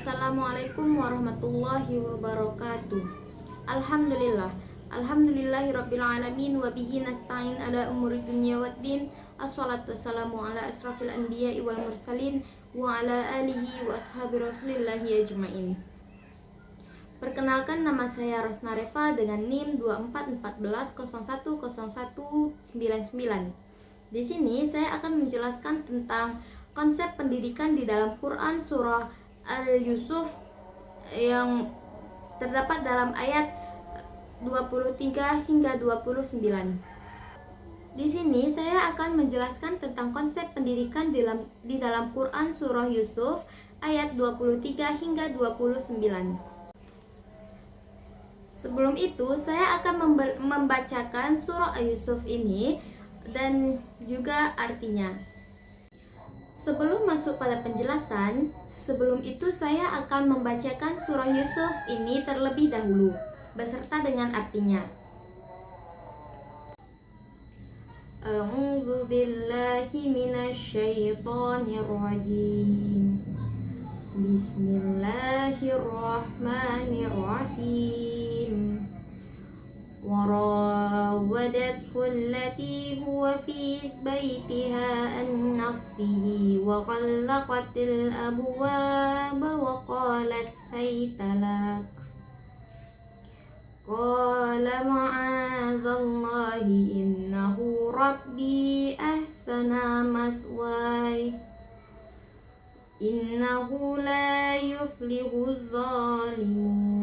Assalamualaikum warahmatullahi wabarakatuh. Alhamdulillahirrabbilalamin. Wabihi nasta'in ala umuri dunya waddin. Assalatu wassalamu ala asrafil anbiya wal mursalin wa ala alihi wa ashabi rasulillahi ajma'in. Perkenalkan, nama saya Rosna Reva dengan NIM 2414010199. Di sini saya akan menjelaskan tentang konsep pendidikan di dalam Quran surah Al-Yusuf yang terdapat dalam ayat 23 hingga 29. Di sini saya akan menjelaskan tentang konsep pendidikan di dalam Quran surah Yusuf ayat 23 hingga 29. Sebelum itu, saya akan membacakan surah Yusuf ini dan juga artinya. Sebelum masuk pada penjelasan, sebelum itu saya akan membacakan surah Yusuf ini terlebih dahulu, beserta dengan artinya. A'udzu billahi minasyaitonir rajim. Bismillahirrahmanirrahim. وراودته التي هو في بيتها عن نفسه وغلقت الأبواب وقالت هيت لك قال معاذ الله إنه ربي أحسن مثواي إنه لا يفلح الظالمون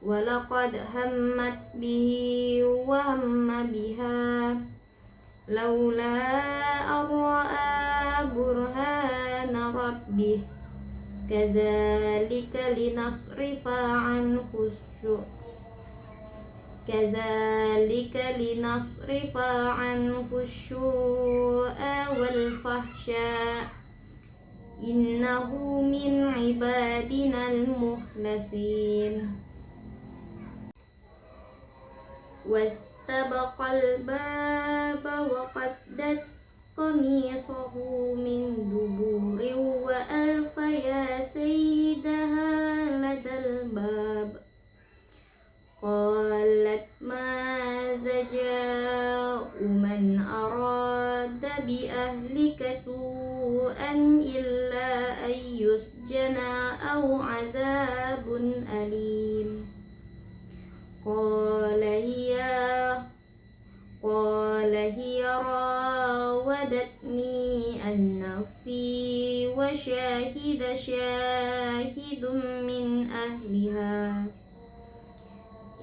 ولقد همت به وهم بها لولا أن رأى برهان ربه كذلك لنصرف عنه السوء والفحشاء إنه من عبادنا المخلصين واستبق الباب وقدت قميصه من دبر وألف يا سيدها لدى الباب قالت ماذا جاء من أراد بأهلك سوءا إلا أن يسجن أو عذاب أليم قال هي راودتني عن نفسي وشاهد شاهد من أهلها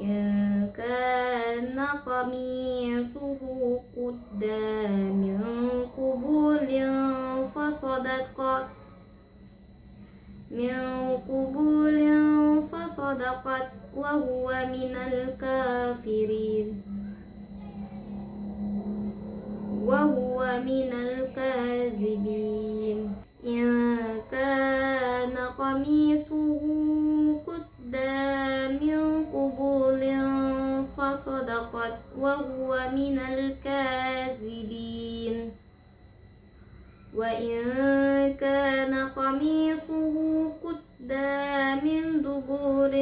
إن كان قميصه قد من قبول فصدقت وهو من الكاذبين إن كان قميصه قد من قبول فصدقت وهو من الكاذبين وإن كان قميصه قد من دبر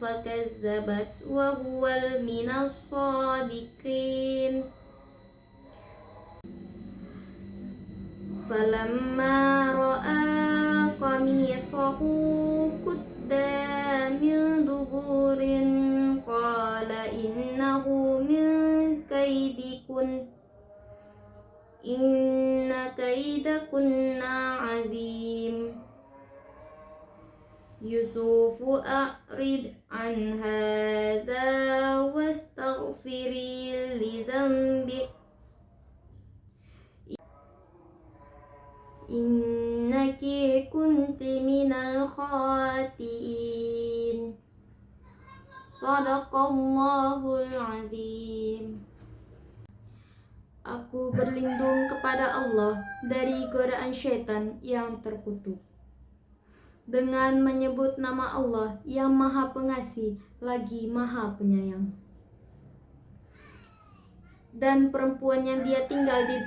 فكذبت وهو من الصادقين فلما رأى قميصه قد من دبر قال إنه من كيدكن إن كيدكن عظيم يوسف أعرض عن هذا واستغفري لذنبك إنك كنت من الخاطئين Shadaqallahul azim. Aku berlindung kepada Allah dari godaan syaitan yang terkutuk, dengan menyebut nama Allah yang Maha Pengasih lagi Maha Penyayang. Dan perempuan yang dia tinggal di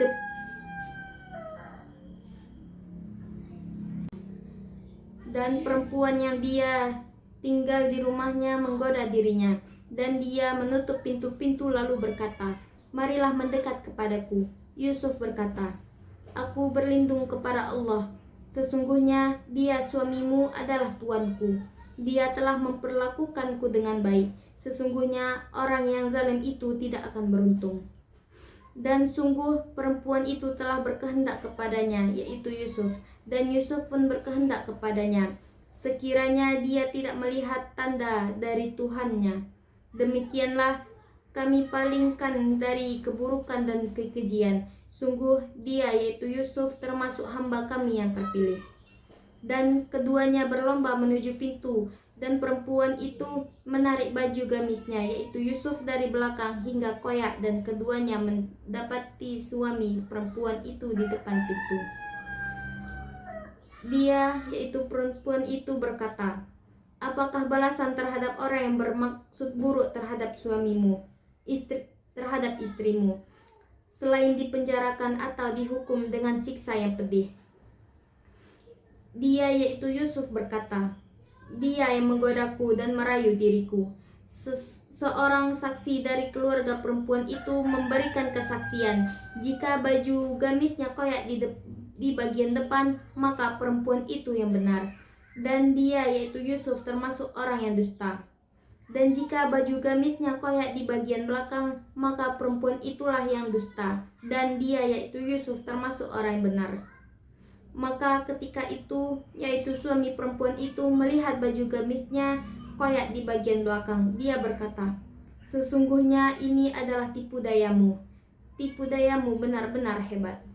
dan perempuan yang dia tinggal di rumahnya menggoda dirinya, dan dia menutup pintu-pintu lalu berkata, "Marilah mendekat kepadaku." Yusuf berkata, "Aku berlindung kepada Allah. Sesungguhnya dia suamimu adalah tuanku. Dia telah memperlakukanku dengan baik. Sesungguhnya orang yang zalim itu tidak akan beruntung." Dan sungguh perempuan itu telah berkehendak kepadanya, yaitu Yusuf. Dan Yusuf pun berkehendak kepadanya, sekiranya dia tidak melihat tanda dari Tuhannya. Demikianlah kami palingkan dari keburukan dan kekejian. Sungguh dia, yaitu Yusuf, termasuk hamba kami yang terpilih. Dan keduanya berlomba menuju pintu, dan perempuan itu menarik baju gamisnya, yaitu Yusuf, dari belakang hingga koyak, dan keduanya mendapati suami perempuan itu di depan pintu. Dia, yaitu perempuan itu, berkata, "Apakah balasan terhadap orang yang bermaksud buruk terhadap suamimu, terhadap istrimu, selain dipenjarakan atau dihukum dengan siksa yang pedih?" Dia, yaitu Yusuf, berkata, "Dia yang menggodaku dan merayu diriku." Seorang saksi dari keluarga perempuan itu memberikan kesaksian, jika baju gamisnya koyak di bagian depan, maka perempuan itu yang benar, dan dia, yaitu Yusuf, termasuk orang yang dusta. Dan jika baju gamisnya koyak di bagian belakang, maka perempuan itulah yang dusta, dan dia, yaitu Yusuf, termasuk orang yang benar. Maka ketika itu, yaitu suami perempuan itu, melihat baju gamisnya koyak di bagian belakang, dia berkata, "Sesungguhnya ini adalah tipu dayamu. Tipu dayamu benar-benar hebat.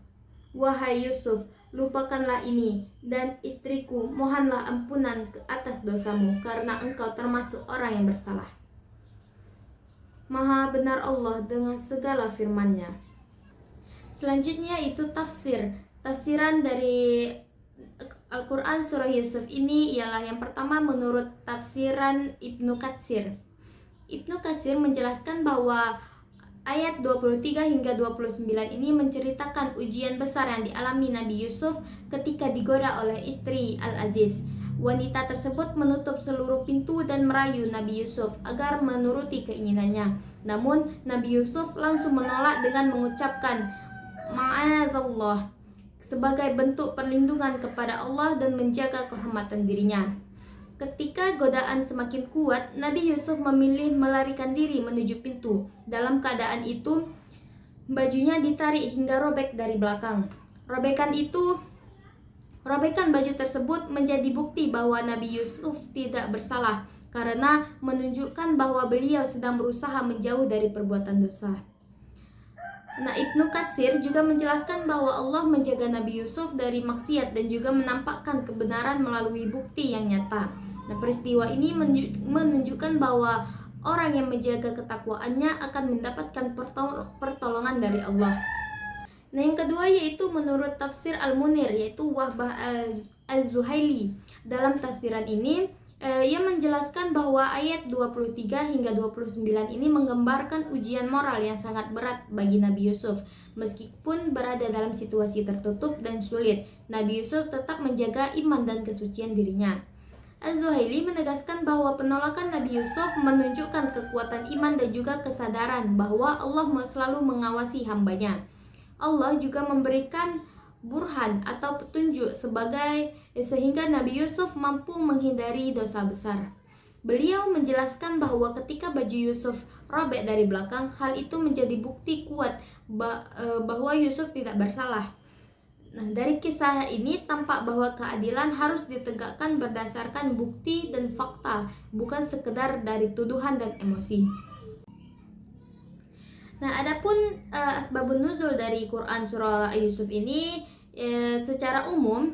Wahai Yusuf, lupakanlah ini, dan istriku, mohonlah ampunan ke atas dosamu, karena engkau termasuk orang yang bersalah." Maha benar Allah dengan segala firman-Nya. Selanjutnya itu Tafsiran dari Al-Quran surah Yusuf ini ialah yang pertama menurut tafsiran Ibnu Katsir. Ibnu Katsir menjelaskan bahwa ayat 23 hingga 29 ini menceritakan ujian besar yang dialami Nabi Yusuf ketika digoda oleh istri Al-Aziz. Wanita tersebut menutup seluruh pintu dan merayu Nabi Yusuf agar menuruti keinginannya. Namun Nabi Yusuf langsung menolak dengan mengucapkan "Ma'azallah" sebagai bentuk perlindungan kepada Allah dan menjaga kehormatan dirinya. Ketika godaan semakin kuat, Nabi Yusuf memilih melarikan diri menuju pintu. Dalam keadaan itu, bajunya ditarik hingga robek dari belakang. Robekan baju tersebut menjadi bukti bahwa Nabi Yusuf tidak bersalah, karena menunjukkan bahwa beliau sedang berusaha menjauh dari perbuatan dosa. Nah, Ibnu Katsir juga menjelaskan bahwa Allah menjaga Nabi Yusuf dari maksiat dan juga menampakkan kebenaran melalui bukti yang nyata. Nah, peristiwa ini menunjukkan bahwa orang yang menjaga ketakwaannya akan mendapatkan pertolongan dari Allah. Nah, yang kedua yaitu menurut tafsir Al-Munir, yaitu Wahbah Az-Zuhaili. Dalam tafsiran ini, ia menjelaskan bahwa ayat 23 hingga 29 ini menggambarkan ujian moral yang sangat berat bagi Nabi Yusuf. Meskipun berada dalam situasi tertutup dan sulit, Nabi Yusuf tetap menjaga iman dan kesucian dirinya. Az-Zuhaili menegaskan bahwa penolakan Nabi Yusuf menunjukkan kekuatan iman dan juga kesadaran bahwa Allah selalu mengawasi hambanya. Allah juga memberikan burhan atau petunjuk sehingga Nabi Yusuf mampu menghindari dosa besar. Beliau menjelaskan bahwa ketika baju Yusuf robek dari belakang, hal itu menjadi bukti kuat bahwa Yusuf tidak bersalah. Nah, dari kisah ini tampak bahwa keadilan harus ditegakkan berdasarkan bukti dan fakta, bukan sekedar dari tuduhan dan emosi. Nah, adapun asbabun nuzul dari Quran surah Yusuf ini, secara umum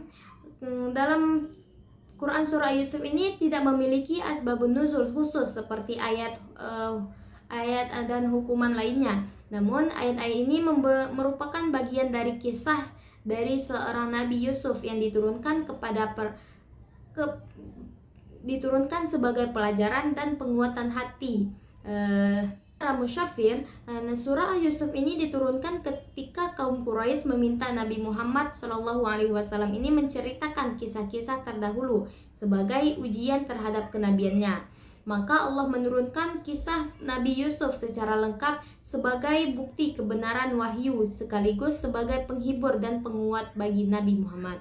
dalam Quran surah Yusuf ini tidak memiliki asbabun nuzul khusus seperti ayat dan hukuman lainnya. Namun ayat-ayat ini merupakan bagian dari kisah dari seorang Nabi Yusuf yang diturunkan sebagai pelajaran dan penguatan hati Para musyafir, surah Yusuf ini diturunkan ketika kaum Quraisy meminta Nabi Muhammad SAW ini menceritakan kisah-kisah terdahulu sebagai ujian terhadap kenabiannya. Maka Allah menurunkan kisah Nabi Yusuf secara lengkap sebagai bukti kebenaran wahyu sekaligus sebagai penghibur dan penguat bagi Nabi Muhammad.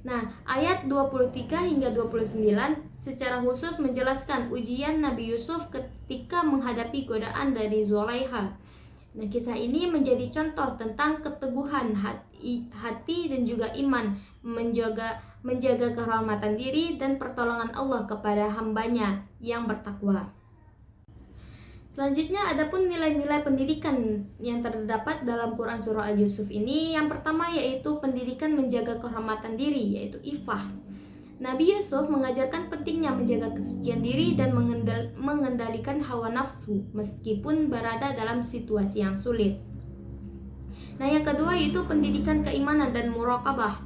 Nah, ayat 23 hingga 29 secara khusus menjelaskan ujian Nabi Yusuf ketika menghadapi godaan dari Zulaiha. Nah, kisah ini menjadi contoh tentang keteguhan hati dan juga iman, menjaga kehormatan diri dan pertolongan Allah kepada hambanya yang bertakwa. Selanjutnya adapun nilai-nilai pendidikan yang terdapat dalam Quran Surah Al-Yusuf ini. Yang pertama yaitu pendidikan menjaga kehormatan diri, yaitu ifah. Nabi Yusuf mengajarkan pentingnya menjaga kesucian diri dan mengendalikan hawa nafsu meskipun berada dalam situasi yang sulit. Nah, yang kedua yaitu pendidikan keimanan dan muraqabah.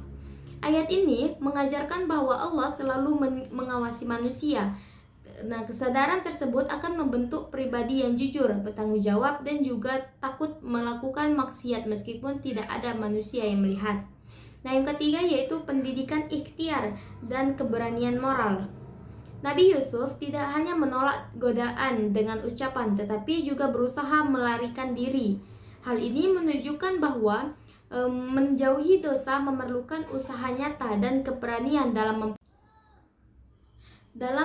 Ayat ini mengajarkan bahwa Allah selalu mengawasi manusia. Nah, kesadaran tersebut akan membentuk pribadi yang jujur, bertanggung jawab, dan juga takut melakukan maksiat meskipun tidak ada manusia yang melihat. Nah, yang ketiga yaitu pendidikan ikhtiar dan keberanian moral. Nabi Yusuf tidak hanya menolak godaan dengan ucapan, tetapi juga berusaha melarikan diri. Hal ini menunjukkan bahwa menjauhi dosa memerlukan usaha nyata dan keberanian dalam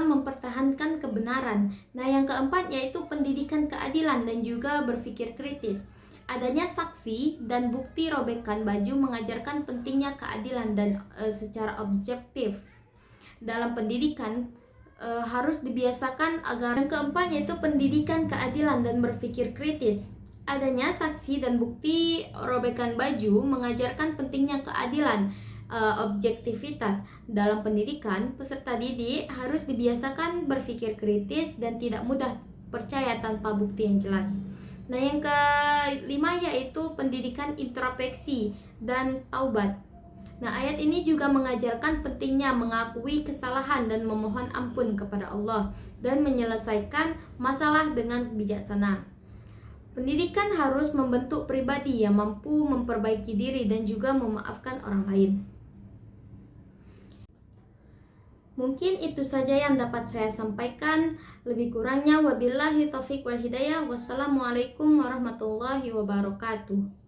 mempertahankan kebenaran. Nah, yang keempat yaitu pendidikan keadilan dan juga berpikir kritis. Adanya saksi dan bukti robekan baju mengajarkan pentingnya keadilan dan secara objektif dalam pendidikan harus dibiasakan agar. Yang keempat yaitu pendidikan keadilan dan berpikir kritis. Adanya saksi dan bukti robekan baju mengajarkan pentingnya keadilan, objektivitas dalam pendidikan. Peserta didik harus dibiasakan berpikir kritis dan tidak mudah percaya tanpa bukti yang jelas. Nah, yang kelima yaitu pendidikan introspeksi dan taubat. Nah, ayat ini juga mengajarkan pentingnya mengakui kesalahan dan memohon ampun kepada Allah dan menyelesaikan masalah dengan bijaksana. Pendidikan harus membentuk pribadi yang mampu memperbaiki diri dan juga memaafkan orang lain. Mungkin itu saja yang dapat saya sampaikan. Lebih kurangnya wabillahi taufik wal hidayah. Wassalamualaikum warahmatullahi wabarakatuh.